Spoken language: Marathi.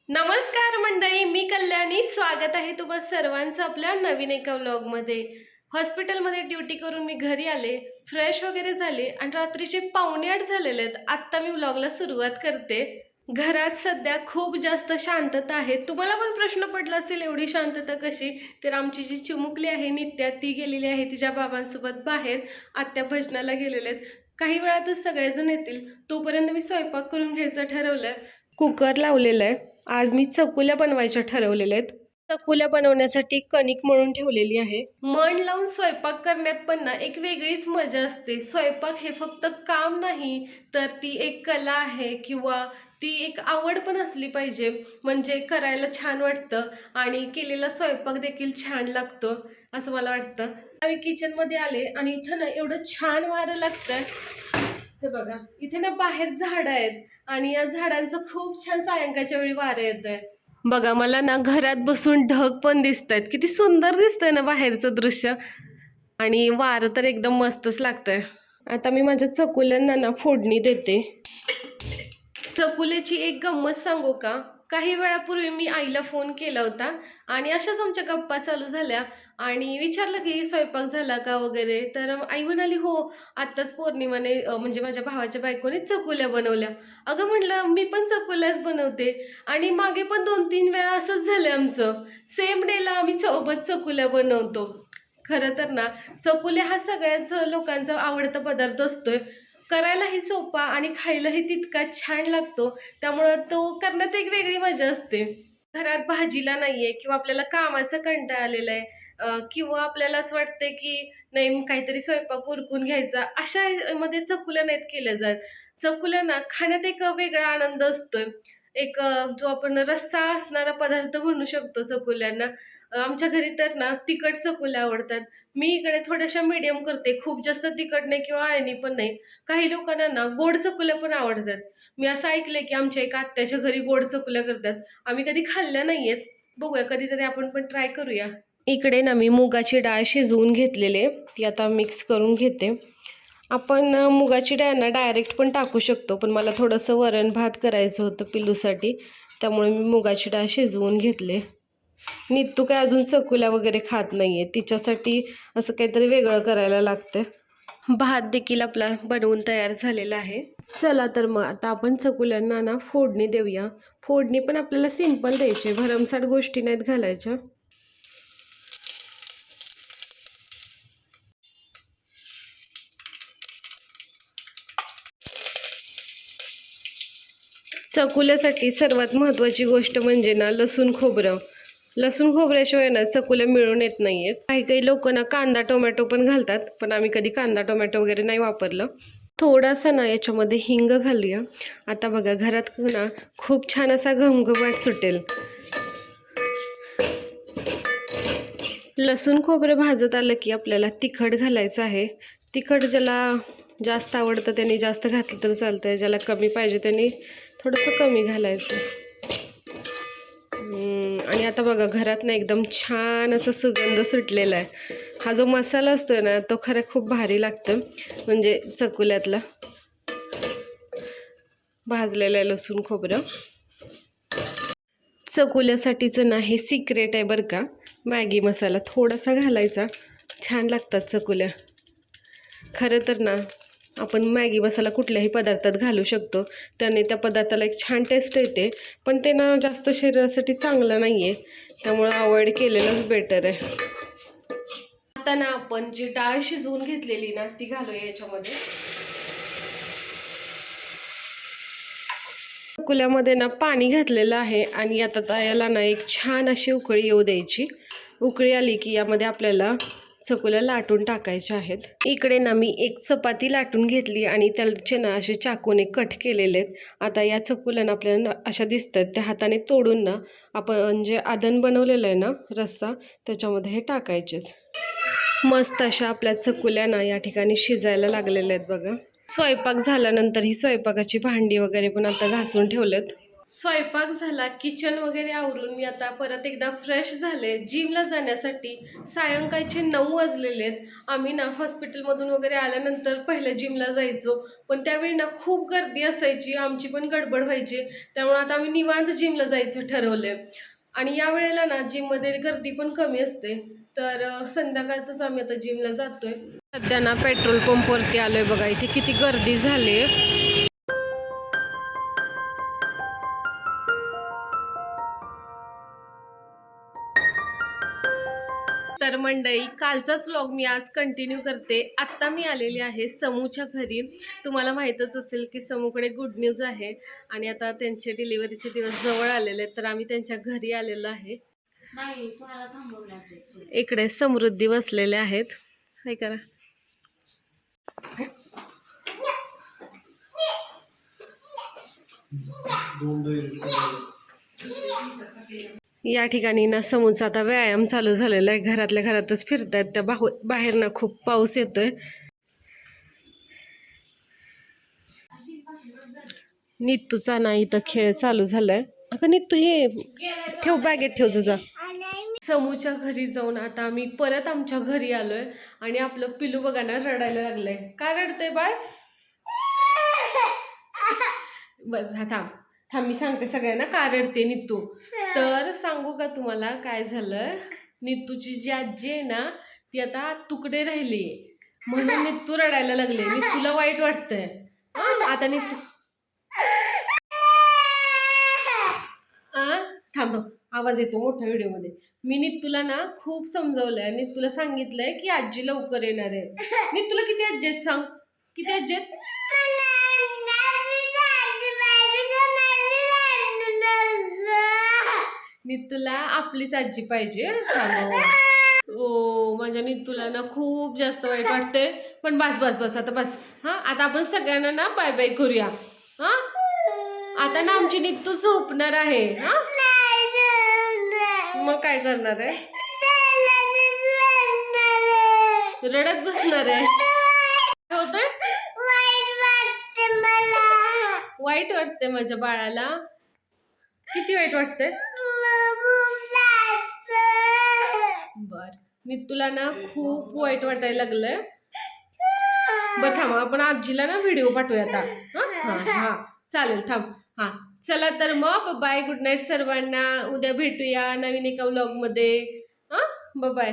नमस्कार मंडळी, मी कल्याणी. स्वागत आहे तुम्हा सर्वांचं आपल्या नवीन एका व्लॉगमध्ये. हॉस्पिटलमध्ये ड्युटी करून मी घरी आले, फ्रेश वगैरे झाले आणि रात्रीचे 7:45 झालेले आहेत. आत्ता मी व्लॉगला सुरुवात करते. घरात सध्या खूप जास्त शांतता आहे. तुम्हाला पण प्रश्न पडला असेल एवढी शांतता कशी? तर आमची जी चिमुकली आहे नित्या, ती गेलेली आहे तिच्या बाबांसोबत बाहेर. आत्या भजनाला गेलेले आहेत. काही वेळातच सगळेजण येतील. तोपर्यंत मी स्वयंपाक करून घ्यायचं ठरवलं. कुकर लावलेलं आहे. आज मी चकुल्या बनवायच्या ठरवलेल्या आहेत. चकुल्या बनवण्यासाठी कणिक मळून ठेवलेली आहे. मन लावून स्वयंपाक करण्यात पण ना एक वेगळीच मजा असते. स्वयंपाक हे फक्त काम नाही, तर ती एक कला आहे किंवा ती एक आवड पण असली पाहिजे. म्हणजे करायला छान वाटतं आणि केलेला स्वयंपाक देखील छान लागतो असं मला वाटतं. आम्ही किचनमध्ये आले आणि इथं ना एवढं छान वारं लागतं. हे बघा, इथे ना बाहेर झाडं आहेत आणि या झाडांचं खूप छान सायंकाळच्या वेळी वारं येत आहे. बघा, मला ना घरात बसून ढग पण दिसत आहेत. किती सुंदर दिसतंय ना बाहेरचं दृश्य. आणि वारं तर एकदम मस्तच लागतंय. आता मी माझ्या चकुल्यांना ना फोडणी देते. चकुल्याची एक गंमत सांगू का? काही वेळापूर्वी मी आईला फोन केला होता आणि अशाच आमच्या गप्पा चालू झाल्या आणि विचारलं की स्वयंपाक झाला का वगैरे. तर आई म्हणाली, हो आत्ताच पौर्णिमाने म्हणजे माझ्या भावाच्या बायकोने चकुल्या बनवल्या. अगं म्हटलं, मी पण चकुल्याच बनवते. आणि मागे पण 2-3 वेळा असंच झालं आमचं. सेम डेला आम्ही सोबत चकुल्या बनवतो. खरं तर ना चकुल्या हा सगळ्याच लोकांचा आवडता पदार्थ असतोय. करायलाही सोपा आणि खायलाही तितका छान लागतो. त्यामुळं तो करण्यात एक वेगळी मजा असते. घरात भाजीला नाहीये किंवा आपल्याला कामाचा कंटाळा आलेला आहे, किंवा आपल्याला असं वाटतंय की नाही काहीतरी स्वयंपाक उरकून घ्यायचा, अशा मध्ये चकुल्या नाहीत केल्या जात. चकुल्या ना खाण्यात एक वेगळा आनंद असतोय. एक जो आपण रस्सा असणारा पदार्थ म्हणू शकतो चकुल्यांना. आमच्या घरी तर ना तिखट चकुल्या आवडतात. मी इकडे थोड्याशा मीडियम करते, खूप जास्त तिखट नाही किंवा आळणी पण नाही. काही लोकांना ना गोड चकुल्या पण आवडतात. मी असं ऐकलंय की आमच्या एका आत्याच्या घरी गोड चकुल्या करतात. आम्ही कधी खाल्ल्या नाहीयेत. बघूया कधीतरी आपण पण ट्राय करूया. इकडे ना मी मुगाची डाळ शिजवून घेतलेली, ती आता मिक्स करून घेते. आपण मुगाची डाळ ना डायरेक्ट पण टाकू शकतो, पण मला थोडंसं वरण भात करायचं होतं पिल्लूसाठी, त्यामुळे मी मुगाची डाळ शिजवून घेतले. नीतू काय अजून चकुल्या वगैरे खात नाहीये, तिच्यासाठी असं काहीतरी वेगळं करायला लागतं. भात देखील आपला बनवून तयार झालेला आहे. चला तर मग आता आपण चकुल्यांना ना फोडणी देऊया. फोडणी पण आपल्याला सिंपल द्यायची, भरमसाठ गोष्टी नाहीत घालायच्या. चकुल्यासाठी सर्वात महत्त्वाची गोष्ट म्हणजे ना लसूण खोबरं. लसूण खोबऱ्याशिवाय ना चकुल्या मिळून येत नाहीयेत. काही काही लोक ना कांदा टोमॅटो पण घालतात, पण आम्ही कधी कांदा टोमॅटो वगैरे नाही वापरलं. थोडासा ना याच्यामध्ये हिंग घालूया. आता बघा घरात ना खूप छान असा घमघमाट सुटेल. लसूण खोबरं भाजत आलं की आपल्याला तिखट घालायचं आहे. तिखट ज्याला जास्त आवडतं त्यांनी जास्त घातलं तर चालतंय, ज्याला कमी पाहिजे त्यांनी थोडंसं कमी घालायचं. आणि आता बघा घरात ना एकदम छान असा सुगंध सुटलेला आहे. हा जो मसाला असतोय ना तो खरं खूप भारी लागतं. म्हणजे चकुल्यातला भाजलेलं आहे लसूण खोबरं. चकुल्यासाठीचं ना हे सिक्रेट आहे बरं का. मॅगी मसाला थोडासा घालायचा, छान लागतात चकुल्या. खरं तर ना आपण मॅगी मसाला कुठल्याही पदार्थात घालू शकतो, त्याने त्या पदार्थाला एक छान टेस्ट येते. पण ते ना जास्त शरीरासाठी चांगलं नाही आहे, त्यामुळं अवॉइड केलेलंच बेटर आहे. आता ना आपण जी डाळ शिजवून घेतलेली ना ती घालूया याच्यामध्ये. चकुल्यामध्ये ना पाणी घातलेलं आहे आणि आता याला ना एक छान अशी उकळी येऊ द्यायची. उकळी आली की यामध्ये आपल्याला चकुल्या लाटून टाकायच्या आहेत. इकडे ना मी एक चपाती लाटून घेतली आणि त्याचे ना असे चाकूने कट केलेले आहेत. आता या चकुल्या ना आपल्याला अशा दिसतात, त्या हाताने तोडून ना आपण जे आदन बनवलेलं आहे ना रस्सा, त्याच्यामध्ये हे टाकायचे. मस्त अशा आपल्या चकुल्या ना या ठिकाणी शिजायला लागलेल्या आहेत बघा. स्वयंपाक झाल्यानंतर ही स्वयंपाकाची भांडी वगैरे पण आता घासून ठेवलेत. स्वयंपाक झाला, किचन वगैरे आवरून मी आता परत एकदा फ्रेश झाले जिमला जाण्यासाठी. सायंकाळचे 9 वाजलेले आहेत. आम्ही ना हॉस्पिटलमधून वगैरे आल्यानंतर पहिल्या जिमला जायचो, पण त्यावेळी ना खूप गर्दी असायची, आमची पण गडबड व्हायची. त्यामुळे आता आम्ही निवांत जिमला जायचं ठरवलंय. आणि या वेळेला ना जिममध्ये गर्दी पण कमी असते, तर संध्याकाळचंच आम्ही आता जिमला जातोय. सध्या ना पेट्रोल पंपवरती आलोय बघा, इथे किती गर्दी झाली. तर मंडळी, कालचाच व्लॉग मी आज कंटिन्यू करते. आत्ता मी आलेली आहे समूच्या घरी. तुम्हाला माहीतच असेल की समूकडे गुड न्यूज आहे आणि आता त्यांचे डिलिव्हरीचे दिवस जवळ आलेले आहेत, तर आम्ही त्यांच्या घरी आलेलो आहे. इकडे समृद्धी बसलेले आहेत. काय करा, या ठिकाणी ना समूचा आता व्यायाम चालू झालेला आहे. घरातल्या घरातच फिरतायत त्या. बाहेर ना खूप पाऊस येतोय. नित्तूचा ना इथं खेळ चालू झालाय. अगं नित्तू, हे ठेव, बॅगेत ठेव तुझा. समूच्या घरी जाऊन आता आम्ही परत आमच्या घरी आलोय आणि आपलं पिलू बघा ना रडायला लागलंय. का रडते बाळ? बरं थांब थांब, मी सांगते सगळ्यांना का रडते नित्तू. तर सांगू का तुम्हाला काय झालं? नित्तूची जी आजी आहे ना ती आता तुकडे राहिली, म्हणून नित्तू रडायला लागले. नित्तूला वाईट वाटतंय. आता नित्तू थांब, आवाज येतो मोठ्या व्हिडिओमध्ये. मी नित्तूला ना खूप समजवलंय, नित्तूला सांगितलंय की आजी लवकर येणार आहे. नित्तूला किती आजी आहेत सांग, किती आजी आहेत? नित्तूला आपलीच आजी पाहिजे. ओ, माझ्या नित्तूला ना खूप जास्त वाईट वाटते. पण बस बस बस, आता बस. आता आपण सगळ्यांना ना बाय बाय करूया. आता ना आमची नित्तू झोपणार आहे. मग काय करणार आहे? रडत बसणार आहे. होतंय वाईट वाटते माझ्या बाळाला. किती वाईट वाटते? बर, नित्तूला ना खूप वाईट वाटायला लागलंय. बरं थांब, आपण आजीला ना व्हिडिओ पाठवूया आता. हा चालेल, थांब. चला तर मग बाय, गुड नाईट सर्वांना. उद्या भेटूया नवीन एका व्लॉग मध्ये. Bye bye.